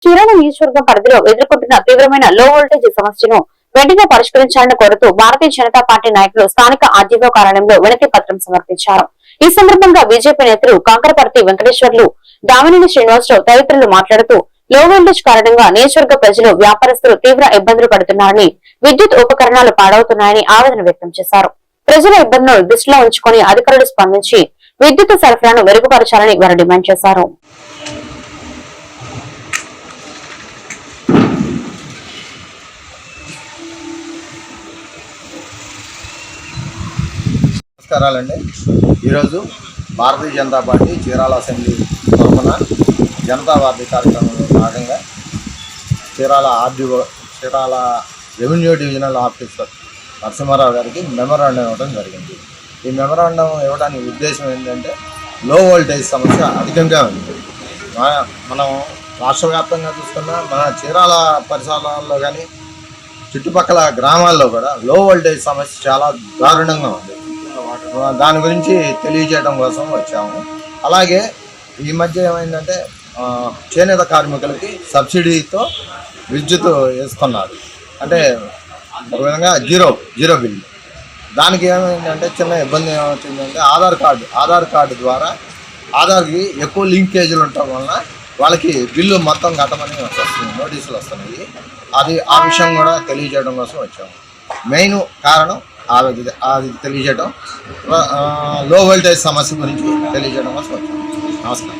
చీరాల నియోజకవర్గం పరిధిలో ఎదుర్కొంటున్న తీవ్రమైన లో వోల్టేజ్ సమస్యను వెంటనే పరిష్కరించాలని కోరుతూ భారతీయ జనతా పార్టీ నాయకులు స్థానిక ఆర్డీఓ కార్యాలయంలో వినతి పత్రం సమర్పించారు. ఈ సందర్భంగా బీజేపీ నేతలు కాకరపర్తి వెంకటేశ్వర్లు, దామినేని శ్రీనివాసరావు తదితరులు మాట్లాడుతూ లో వోల్టేజ్ కారణంగా నియోజకవర్గ ప్రజలు, వ్యాపారస్తులు తీవ్ర ఇబ్బందులు పడుతున్నారని, విద్యుత్ ఉపకరణాలు పాడవుతున్నాయని ఆవేదన వ్యక్తం చేశారు. ప్రజల ఇబ్బందులను దృష్టిలో ఉంచుకుని అధికారులు స్పందించి విద్యుత్ సరఫరాను మెరుగుపరచాలని వారు డిమాండ్ చేశారు. నమస్కారాలండి. ఈరోజు భారతీయ జనతా పార్టీ చీరాల అసెంబ్లీ తరఫున జనతా వార్డు కార్యక్రమంలో భాగంగా Chirala revenue divisional officer Narasimha Rao గారికి మెమరాండం ఇవ్వడం జరిగింది. ఈ మెమరాండం ఇవ్వడానికి ఉద్దేశం ఏంటంటే లో వోల్టేజ్ సమస్య అధికంగా ఉంది. మనం రాష్ట్ర వ్యాప్తంగా చూసుకున్న మన చీరాల పరిసరాల్లో కానీ చుట్టుపక్కల గ్రామాల్లో కూడా లో వోల్టేజ్ సమస్య చాలా దారుణంగా ఉంది. దాని గురించి తెలియజేయడం కోసం వచ్చాము. అలాగే ఈ మధ్య ఏమైందంటే చేనేత కార్మికులకి సబ్సిడీతో విద్యుత్ వేస్తున్నారు. అంటే ఒక విధంగా జీరో బిల్లు. దానికి ఏమైందంటే చిన్న ఇబ్బంది ఏమవుతుందంటే ఆధార్ కార్డు ద్వారా ఆధార్కి ఎక్కువ లింకేజీలు ఉండటం వలన వాళ్ళకి బిల్లు మొత్తం కట్టమని వస్తుంది, నోటీసులు వస్తున్నాయి. ఆ విషయం కూడా తెలియజేయడం కోసం వచ్చాము. మెయిన్ కారణం అది తెలియజేయడం, లో వోల్టేజ్ సమస్య గురించి తెలియజేయడం కోసం వచ్చాము. నమస్కారం.